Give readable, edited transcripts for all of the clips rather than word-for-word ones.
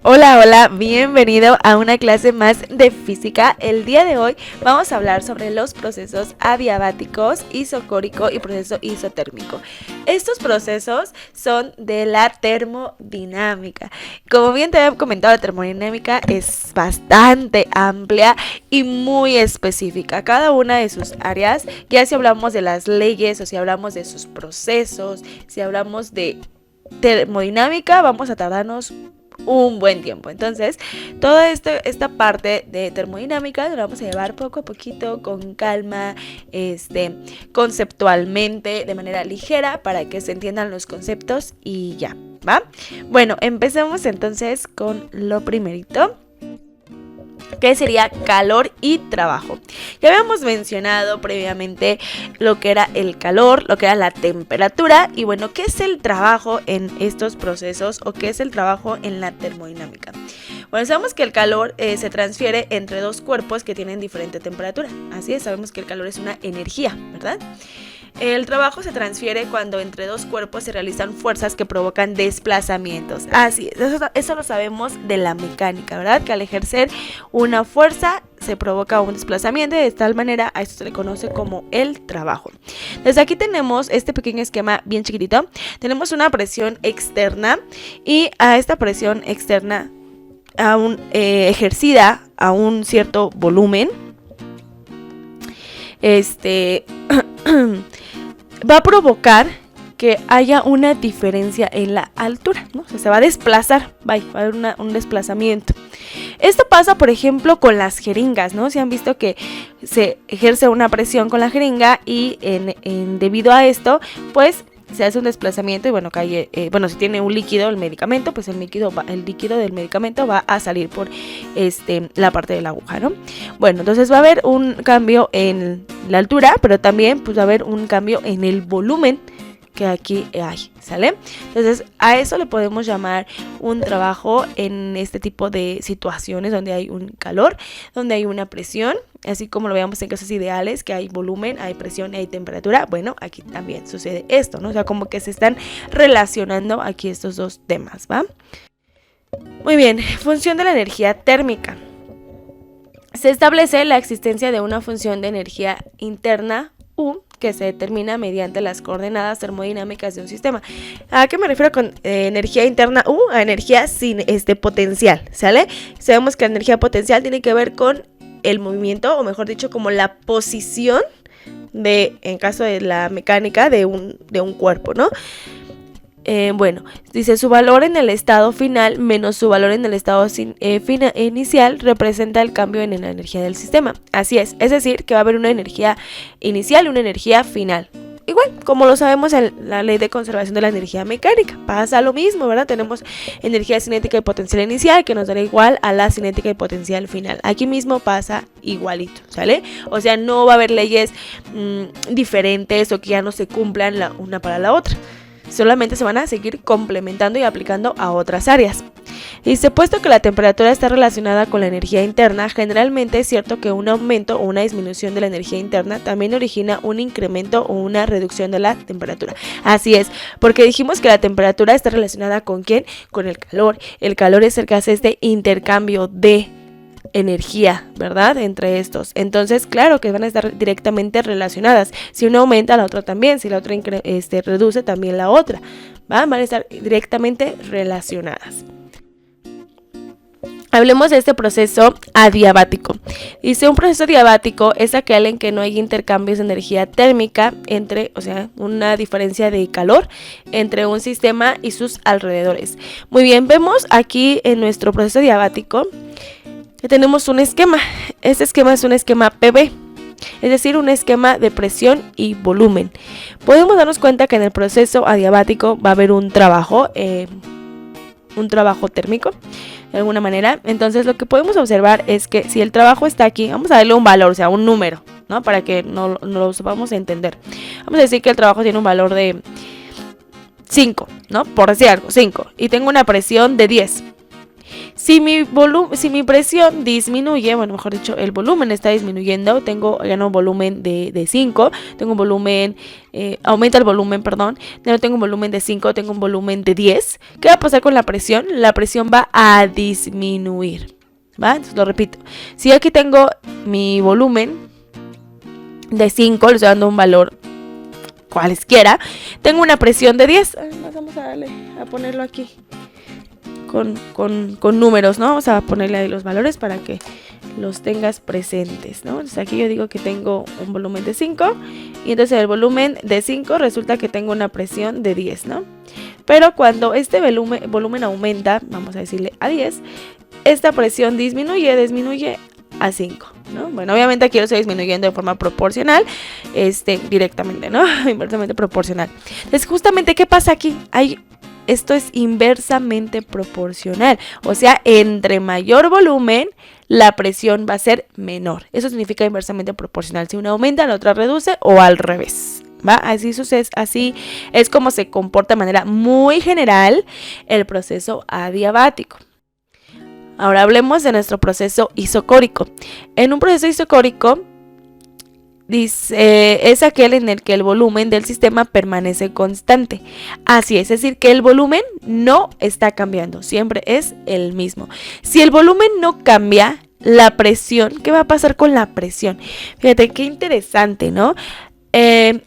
Hola, hola, bienvenido a una clase más de física. El día de hoy vamos a hablar sobre los procesos adiabáticos, isocórico y proceso isotérmico. Estos procesos son de la termodinámica. Como bien te había comentado, la termodinámica es bastante amplia y muy específica. Cada una de sus áreas, ya si hablamos de las leyes o si hablamos de sus procesos, si hablamos de termodinámica, vamos a tardarnos un buen tiempo. Entonces, toda esta parte de termodinámica la vamos a llevar poco a poquito, con calma, conceptualmente, de manera ligera, para que se entiendan los conceptos y ya, ¿va? Bueno, empecemos entonces con lo primerito, que sería calor y trabajo. Ya habíamos mencionado previamente lo que era el calor, lo que era la temperatura y bueno, ¿qué es el trabajo en estos procesos o qué es el trabajo en la termodinámica? Bueno, sabemos que el calor se transfiere entre dos cuerpos que tienen diferente temperatura. Así es, sabemos que el calor es una energía, ¿verdad? El trabajo se transfiere cuando entre dos cuerpos se realizan fuerzas que provocan desplazamientos. Así es, eso lo sabemos de la mecánica, ¿verdad? Que al ejercer una fuerza se provoca un desplazamiento y de tal manera a esto se le conoce como el trabajo. Desde aquí tenemos este pequeño esquema bien chiquitito. Tenemos una presión externa y a esta presión externa ejercida a un cierto volumen, va a provocar que haya una diferencia en la altura, ¿no? O sea, se va a desplazar, va a haber un desplazamiento. Esto pasa, por ejemplo, con las jeringas, ¿no? Si han visto que se ejerce una presión con la jeringa y debido a esto, pues se hace un desplazamiento y bueno, cae, si tiene un líquido el medicamento, pues el líquido del medicamento va a salir por la parte de la aguja, ¿no? Bueno, entonces va a haber un cambio en la altura, pero también pues va a haber un cambio en el volumen que aquí hay, ¿sale? Entonces a eso le podemos llamar un trabajo en este tipo de situaciones donde hay un calor, donde hay una presión, así como lo veamos en casos ideales, que hay volumen, hay presión y hay temperatura. Bueno, aquí también sucede esto, ¿no? O sea, como que se están relacionando aquí estos dos temas, ¿va? Muy bien, función de la energía térmica. Se establece la existencia de una función de energía interna U que se determina mediante las coordenadas termodinámicas de un sistema. ¿A qué me refiero con energía interna U? A energía sin potencial, ¿sale? Sabemos que la energía potencial tiene que ver con el movimiento, o mejor dicho, como la posición en caso de la mecánica de un cuerpo, ¿no? Dice su valor en el estado final menos su valor en el estado inicial representa el cambio en la energía del sistema. Así es decir, que va a haber una energía inicial y una energía final. Igual, como lo sabemos en la ley de conservación de la energía mecánica, pasa lo mismo, ¿verdad? Tenemos energía cinética y potencial inicial que nos dará igual a la cinética y potencial final. Aquí mismo pasa igualito, ¿sale? O sea, no va a haber leyes diferentes o que ya no se cumplan la una para la otra. Solamente se van a seguir complementando y aplicando a otras áreas. Dice, puesto que la temperatura está relacionada con la energía interna, generalmente es cierto que un aumento o una disminución de la energía interna también origina un incremento o una reducción de la temperatura. Así es, porque dijimos que la temperatura está relacionada ¿con quién? Con el calor. El calor es el que hace este intercambio de energía, ¿verdad? Entre estos. Entonces, claro que van a estar directamente relacionadas. Si una aumenta, la otra también. Si la otra reduce, también la otra. Van a estar directamente relacionadas. Hablemos de este proceso adiabático. Dice, un proceso adiabático es aquel en que no hay intercambios de energía térmica una diferencia de calor entre un sistema y sus alrededores. Muy bien, vemos aquí en nuestro proceso adiabático tenemos un esquema. Este esquema es un esquema PV, es decir, un esquema de presión y volumen. Podemos darnos cuenta que en el proceso adiabático va a haber un trabajo térmico, de alguna manera. Entonces lo que podemos observar es que si el trabajo está aquí, vamos a darle un valor, o sea, un número, ¿no? Para que no lo sepamos entender. Vamos a decir que el trabajo tiene un valor de 5, ¿no? Por decir algo, 5. Y tengo una presión de 10. Si mi presión disminuye, bueno, mejor dicho, el volumen está disminuyendo, ya no un volumen de 5, tengo un volumen, aumenta el volumen, perdón, ya no tengo un volumen de 5, tengo un volumen de 10. ¿Qué va a pasar con la presión? La presión va a disminuir, ¿va? Entonces lo repito, si aquí tengo mi volumen de 5, le estoy dando un valor cualesquiera, tengo una presión de 10, vamos a ponerlo aquí. Con números, ¿no? Vamos a ponerle ahí los valores para que los tengas presentes, ¿no? Entonces aquí yo digo que tengo un volumen de 5 y entonces el volumen de 5 resulta que tengo una presión de 10, ¿no? Pero cuando este volumen aumenta, vamos a decirle a 10, esta presión disminuye a 5, ¿no? Bueno, obviamente aquí lo estoy disminuyendo de forma proporcional, directamente, ¿no? Inversamente proporcional. Entonces justamente, ¿qué pasa aquí? Esto es inversamente proporcional, o sea, entre mayor volumen, la presión va a ser menor. Eso significa inversamente proporcional. Si una aumenta, la otra reduce o al revés, ¿va? Así es como se comporta de manera muy general el proceso adiabático. Ahora hablemos de nuestro proceso isocórico. En un proceso isocórico, es aquel en el que el volumen del sistema permanece constante. Así es decir, que el volumen no está cambiando, siempre es el mismo. Si el volumen no cambia, la presión, ¿qué va a pasar con la presión? Fíjate qué interesante, ¿no?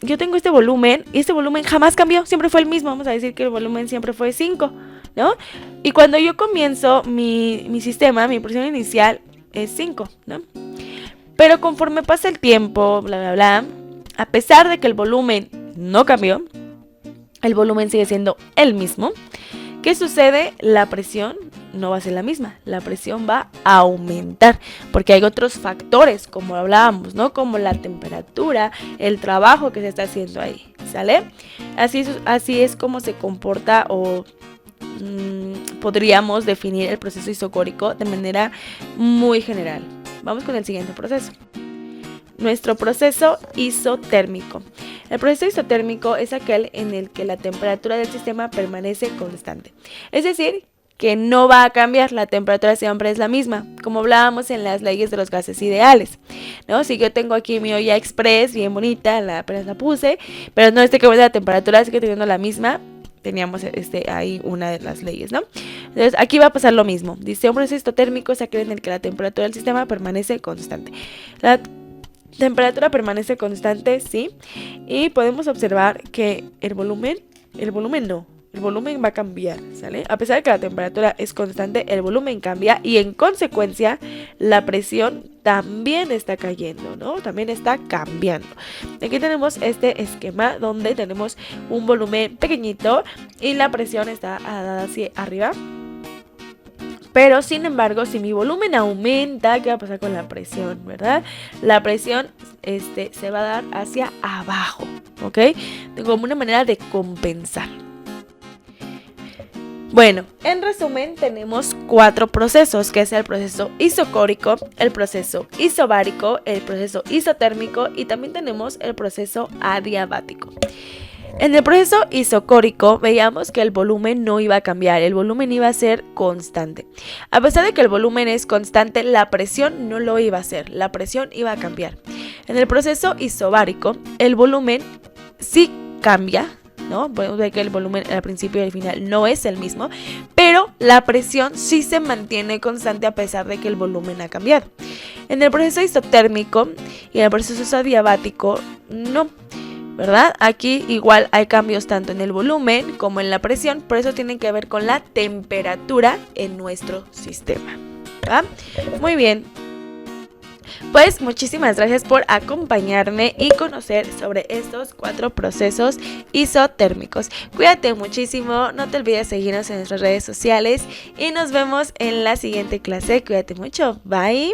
Yo tengo este volumen y este volumen jamás cambió, siempre fue el mismo. Vamos a decir que el volumen siempre fue 5, ¿no? Y cuando yo comienzo mi sistema, mi presión inicial es 5, ¿no? Pero conforme pasa el tiempo, bla, bla, bla, a pesar de que el volumen no cambió, el volumen sigue siendo el mismo. ¿Qué sucede? La presión no va a ser la misma, la presión va a aumentar, porque hay otros factores, como hablábamos, ¿no? Como la temperatura, el trabajo que se está haciendo ahí, ¿sale? Así es como se comporta o podríamos definir el proceso isocórico de manera muy general. Vamos con el siguiente proceso. Nuestro proceso isotérmico. El proceso isotérmico es aquel en el que la temperatura del sistema permanece constante. Es decir, que no va a cambiar, la temperatura siempre es la misma, como hablábamos en las leyes de los gases ideales, ¿no? Si yo tengo aquí mi olla express bien bonita, apenas la puse, pero no que la temperatura sigue teniendo la misma. Teníamos ahí una de las leyes, ¿no? Entonces aquí va a pasar lo mismo. Dice, un proceso isotérmico es aquel en el que la temperatura del sistema permanece constante. La temperatura permanece constante, sí. Y podemos observar que el volumen va a cambiar, ¿sale? A pesar de que la temperatura es constante, el volumen cambia y en consecuencia la presión también está cayendo, ¿no? También está cambiando. Aquí tenemos este esquema donde tenemos un volumen pequeñito y la presión está dada hacia arriba. Pero sin embargo, si mi volumen aumenta, ¿qué va a pasar con la presión, verdad? La presión se va a dar hacia abajo, ¿ok? Como una manera de compensar. Bueno, en resumen tenemos 4 procesos, que es el proceso isocórico, el proceso isobárico, el proceso isotérmico y también tenemos el proceso adiabático. En el proceso isocórico veíamos que el volumen no iba a cambiar, el volumen iba a ser constante. A pesar de que el volumen es constante, la presión no lo iba a hacer, la presión iba a cambiar. En el proceso isobárico, el volumen sí cambia, ¿no? Podemos ver que el volumen al principio y al final no es el mismo, pero la presión sí se mantiene constante a pesar de que el volumen ha cambiado. En el proceso isotérmico y en el proceso adiabático, no, ¿verdad? Aquí igual hay cambios tanto en el volumen como en la presión, por eso tienen que ver con la temperatura en nuestro sistema, ¿verdad? Muy bien. Pues muchísimas gracias por acompañarme y conocer sobre estos 4 procesos isotérmicos. Cuídate muchísimo, no te olvides seguirnos en nuestras redes sociales y nos vemos en la siguiente clase. Cuídate mucho, bye.